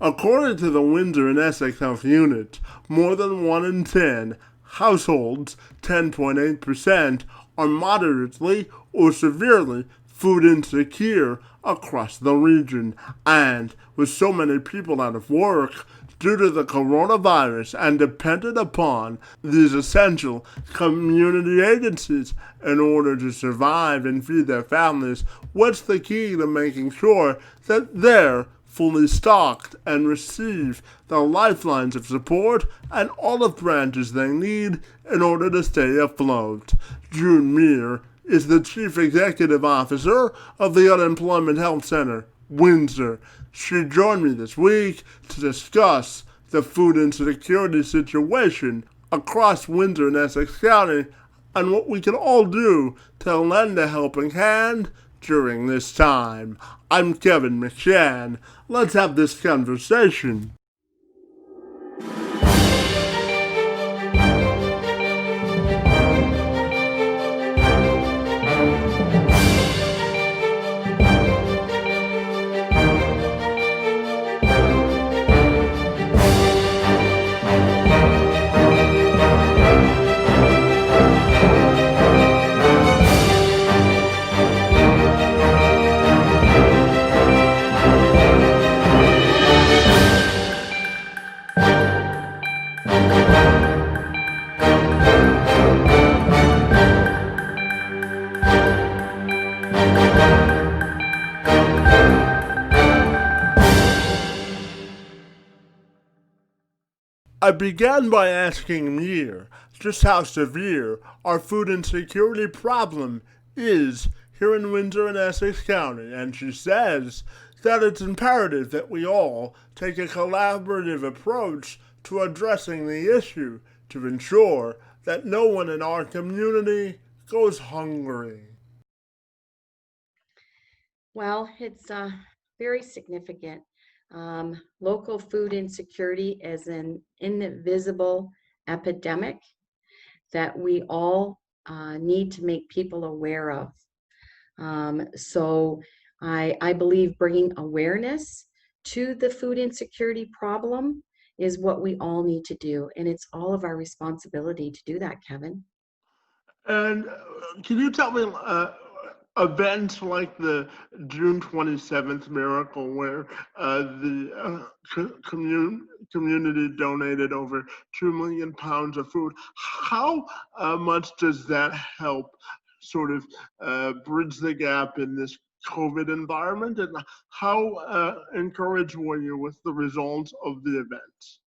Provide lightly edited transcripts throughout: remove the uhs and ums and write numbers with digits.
According to the Windsor-Essex Health Unit, more than 1 in 10 households, 10.8%, are moderately or severely food insecure across the region. And with so many people out of work due to the coronavirus and dependent upon these essential community agencies in order to survive and feed their families, what's the key to making sure that they're fully stocked and receive the lifelines of support and olive branches they need in order to stay afloat? June Muir is the Chief Executive Officer of the Unemployment Health Center, Windsor. She joined me this week to discuss the food insecurity situation across Windsor and Essex County and what we can all do to lend a helping hand during this time. I'm Kevin McShann. Let's have this conversation. I began by asking Muir just how severe our food insecurity problem is here in Windsor and Essex County, and she says that it's imperative that we all take a collaborative approach to addressing the issue to ensure that no one in our community goes hungry. Well, it's very significant. Local food insecurity is an invisible epidemic that we all need to make people aware of. So I believe bringing awareness to the food insecurity problem is what we all need to do. And it's all of our responsibility to do that, Kevin. And can you tell me events like the June 27th miracle where the community donated over 2 million pounds of food? How much does that help sort of bridge the gap in this COVID environment? And how encouraged were you with the results of the events?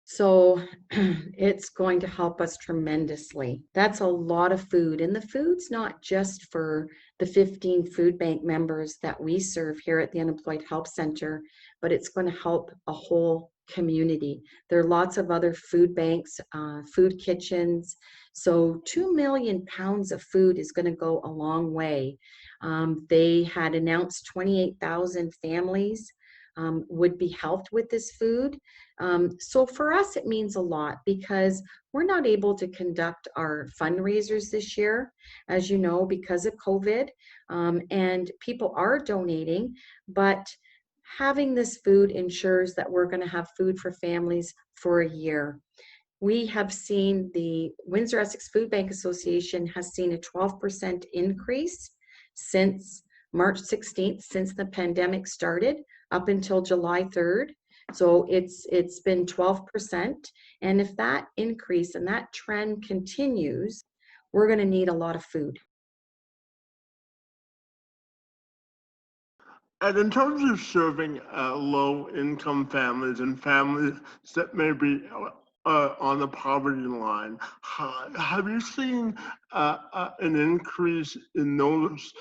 So it's going to help us tremendously. That's a lot of food. And the food's not just for the 15 food bank members that we serve here at the Unemployed Help Center, but it's going to help a whole community. There are lots of other food banks, food kitchens. So 2 million pounds of food is going to go a long way. They had announced 28,000 families would be helped with this food. So for us, it means a lot because we're not able to conduct our fundraisers this year, as you know, because of COVID, and people are donating, but having this food ensures that we're going to have food for families for a year. We have seen the Windsor-Essex Food Bank Association has seen a 12% increase since March 16th, since the pandemic started up until July 3rd. So it's been 12%. And if that increase and that trend continues, we're going to need a lot of food. And in terms of serving low-income families and families that may be on the poverty line, have you seen an increase in those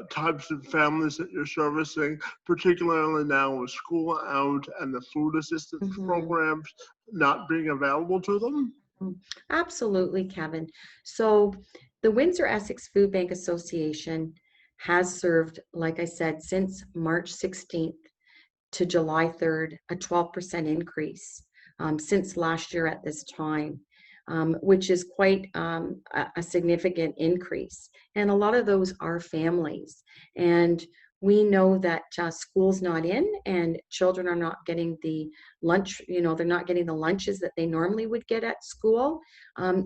types of families that you're servicing, particularly now with school out and the food assistance programs not being available to them? Absolutely, Kevin. So the Windsor-Essex Food Bank Association has served, like I said, since March 16th to July 3rd, a 12% increase since last year at this time, which is quite a significant increase. And a lot of those are families. And We know that school's not in and children are not getting the lunch, they're not getting the lunches that they normally would get at school.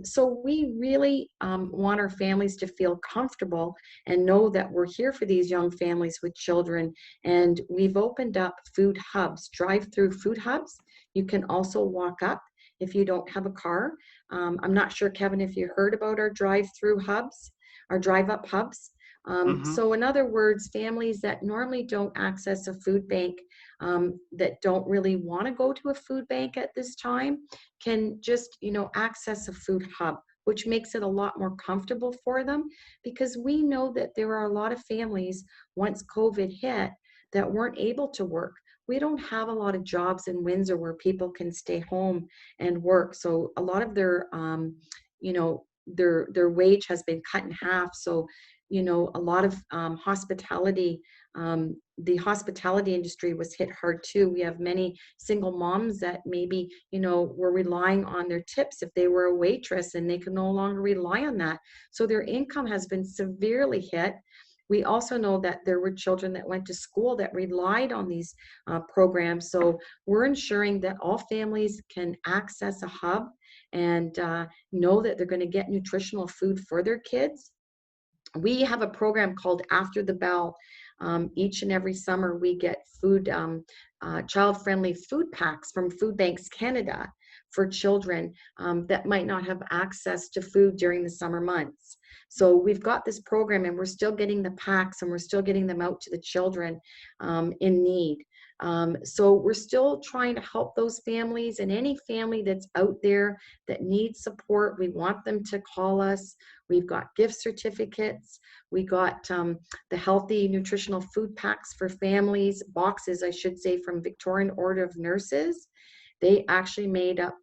So we really want our families to feel comfortable and know that we're here for these young families with children. And we've opened up food hubs, drive-through food hubs. You can also walk up if you don't have a car. I'm not sure, Kevin, if you heard about our drive-through hubs, our drive-up hubs. Hmm. So in other words, families that normally don't access a food bank, that don't really want to go to a food bank at this time, can just, access a food hub, which makes it a lot more comfortable for them because we know that there are a lot of families once COVID hit that weren't able to work. We don't have a lot of jobs in Windsor where people can stay home and work. So a lot of their, their wage has been cut in half. So a lot of hospitality, the hospitality industry was hit hard too. We have many single moms that maybe, were relying on their tips if they were a waitress and they can no longer rely on that. So their income has been severely hit. We also know that there were children that went to school that relied on these programs. So we're ensuring that all families can access a hub and know that they're going to get nutritional food for their kids. We have a program called After the Bell. Each and every summer, we get child-friendly food packs from Food Banks Canada for children that might not have access to food during the summer months. So we've got this program, and we're still getting the packs, and we're still getting them out to the children in need. So we're still trying to help those families, and any family that's out there that needs support, we want them to call us. We've got gift certificates. We got the healthy nutritional food packs for families, boxes, I should say, from Victorian Order of Nurses. They actually made up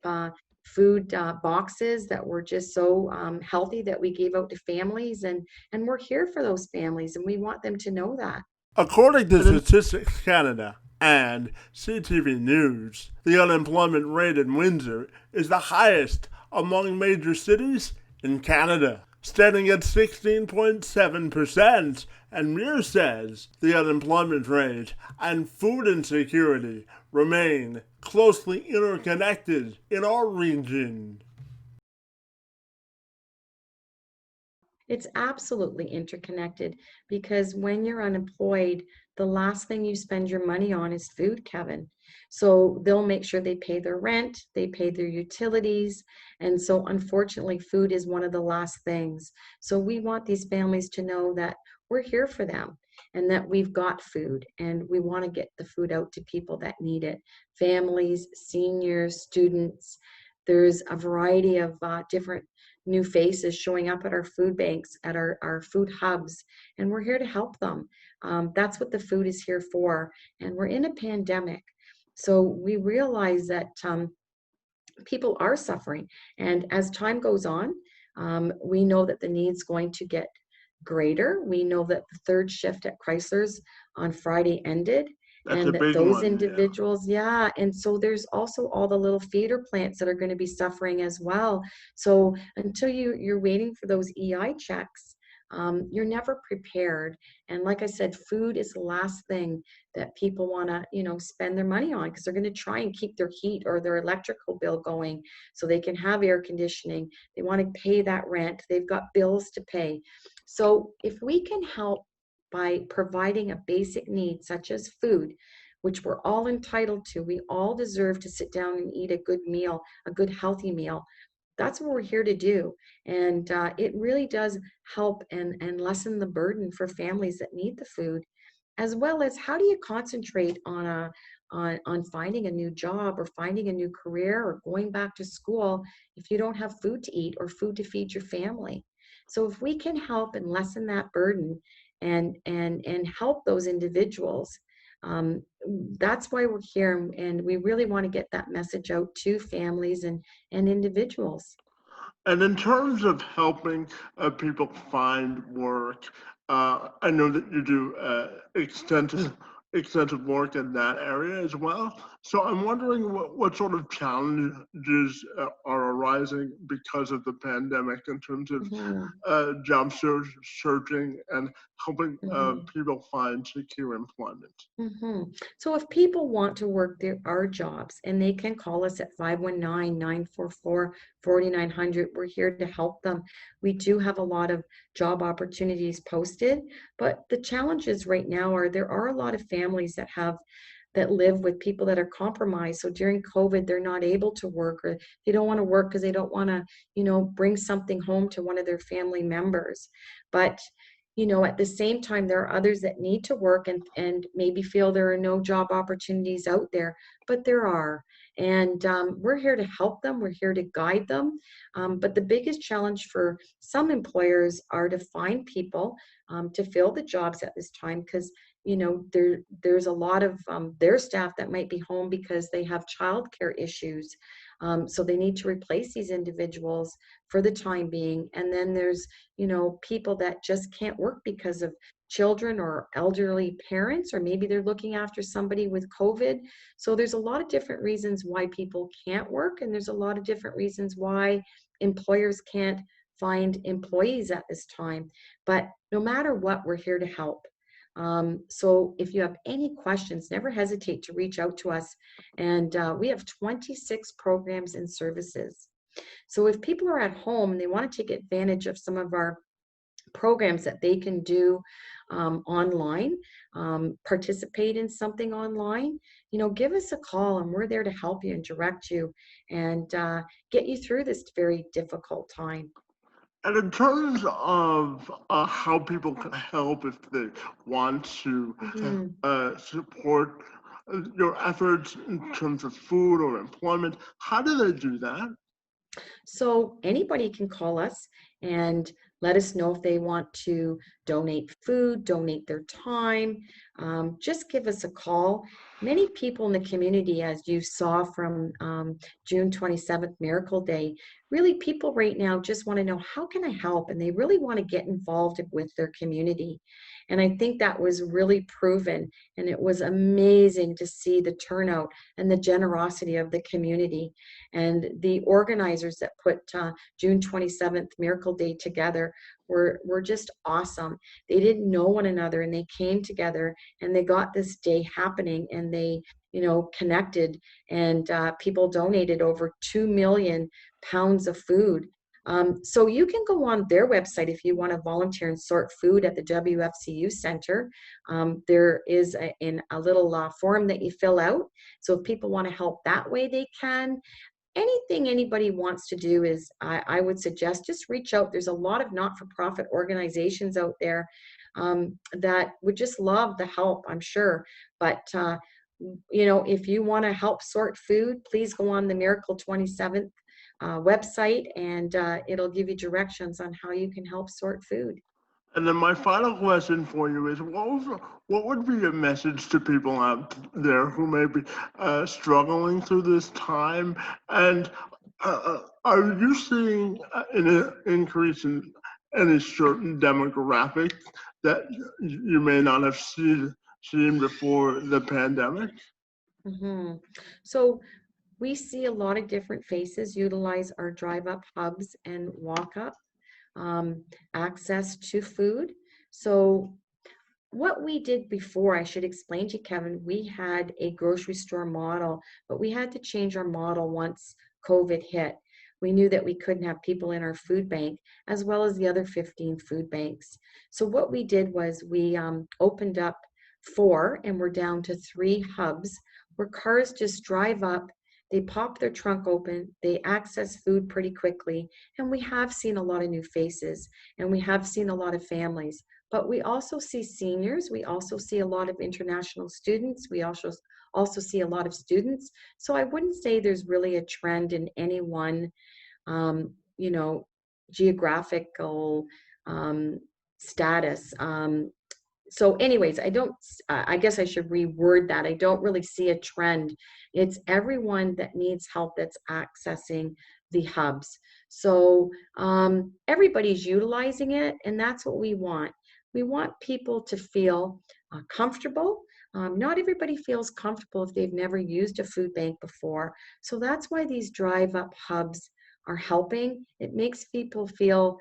food boxes that were just so healthy that we gave out to families, and we're here for those families, and we want them to know that. According to Statistics Canada and CTV News, the unemployment rate in Windsor is the highest among major cities in Canada, standing at 16.7%, and Muir says the unemployment rate and food insecurity remain closely interconnected in our region. It's absolutely interconnected because when you're unemployed, the last thing you spend your money on is food, Kevin. So they'll make sure they pay their rent, they pay their utilities. And so unfortunately, food is one of the last things. So we want these families to know that we're here for them and that we've got food and we want to get the food out to people that need it. Families, seniors, students. There's a variety of different new faces showing up at our food banks, at our food hubs, and we're here to help them. That's what the food is here for. And we're in a pandemic. So we realize that people are suffering. And as time goes on, we know that the need's going to get greater. We know that the third shift at Chrysler's on Friday ended, That's a and that big those one, yeah. individuals, yeah. And so there's also all the little feeder plants that are going to be suffering as well. So until you're waiting for those EI checks, you're never prepared. And like I said, food is the last thing that people want to, spend their money on because they're going to try and keep their heat or their electrical bill going so they can have air conditioning. They want to pay that rent. They've got bills to pay. So if we can help by providing a basic need such as food, which we're all entitled to, we all deserve to sit down and eat a good meal, a good healthy meal. That's what we're here to do. And it really does help and lessen the burden for families that need the food, as well as how do you concentrate on on finding a new job or finding a new career or going back to school if you don't have food to eat or food to feed your family. So if we can help and lessen that burden and help those individuals, um, that's why we're here, and we really want to get that message out to families and individuals. And in terms of helping people find work, I know that you do extensive extensive work in that area as well. So I'm wondering what sort of challenges are arising because of the pandemic in terms of Mhm, searching and helping mhm. people find secure employment. So if people want to work, there are jobs and they can call us at 519-944-4900. We're here to help them. We do have a lot of job opportunities posted, but the challenges right now are there are a lot of families that live with people that are compromised. So during COVID, they're not able to work or they don't want to work because they don't want to, bring something home to one of their family members. But at the same time, there are others that need to work and maybe feel there are no job opportunities out there, but there are. And we're here to help them. We're here to guide them. But the biggest challenge for some employers are to find people to fill the jobs at this time because there's a lot of their staff that might be home because they have childcare issues. So they need to replace these individuals for the time being. And then there's, people that just can't work because of children or elderly parents, or maybe they're looking after somebody with COVID. So there's a lot of different reasons why people can't work. And there's a lot of different reasons why employers can't find employees at this time. But no matter what, we're here to help. So if you have any questions, never hesitate to reach out to us. And we have 26 programs and services. So if people are at home and they want to take advantage of some of our programs that they can do online, participate in something online, give us a call and we're there to help you and direct you and get you through this very difficult time. And in terms of how people can help if they want to Mhm. support your efforts in terms of food or employment, how do they do that? So anybody can call us and let us know if they want to donate food, donate their time. Just give us a call. Many people in the community, as you saw from June 27th, Miracle Day, really people right now just want to know how can I help? And they really want to get involved with their community. And I think that was really proven. And it was amazing to see the turnout and the generosity of the community. And the organizers that put June 27th Miracle Day together were just awesome. They didn't know one another and they came together and they got this day happening and they, connected and people donated over 2 million pounds of food. So you can go on their website if you want to volunteer and sort food at the WFCU Center. There is a little form that you fill out. So if people want to help that way, they can. Anything anybody wants to do is, I would suggest just reach out. There's a lot of not-for-profit organizations out there that would just love the help, I'm sure. But, if you want to help sort food, please go on the Miracle 27th website and it'll give you directions on how you can help sort food. And then my final question for you is, what would be your message to people out there who may be struggling through this time? And are you seeing an increase in any certain demographic that you may not have seen before the pandemic? Mhm. So we see a lot of different faces utilize our drive up hubs and walk up access to food. So what we did before, I should explain to you, Kevin, we had a grocery store model, but we had to change our model once COVID hit. We knew that we couldn't have people in our food bank as well as the other 15 food banks. So what we did was we opened up 4 and we're down to 3 hubs where cars just drive up, they pop their trunk open, they access food pretty quickly, and we have seen a lot of new faces and we have seen a lot of families. But we also see seniors, we also see a lot of international students, we also see a lot of students. So I wouldn't say there's really a trend in any one, um, you know, geographical um, status. So anyways, I guess I should reword that. I don't really see a trend. It's everyone that needs help that's accessing the hubs. So everybody's utilizing it, and that's what we want. We want people to feel comfortable. Not everybody feels comfortable if they've never used a food bank before. So that's why these drive-up hubs are helping. It makes people feel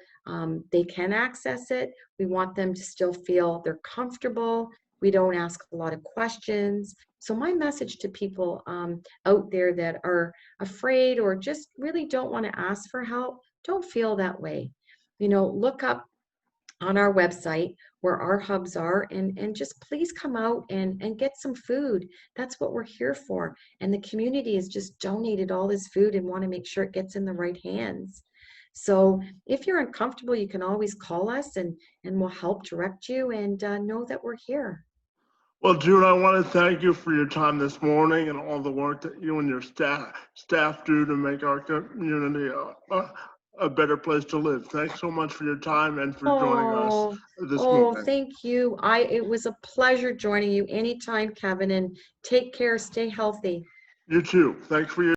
they can access it. We want them to still feel they're comfortable. We don't ask a lot of questions. So my message to people out there that are afraid or just really don't want to ask for help, don't feel that way. Look up on our website where our hubs are, and just please come out and get some food. That's what we're here for. And the community has just donated all this food and want to make sure it gets in the right hands. So if you're uncomfortable, you can always call us, and we'll help direct you, and know that we're here. Well, June, I want to thank you for your time this morning and all the work that you and your staff do to make our community a better place to live. Thanks so much for your time and for joining us Oh, this oh, morning. thank you. It was a pleasure joining you anytime, Kevin, and take care, stay healthy. You too. Thanks for your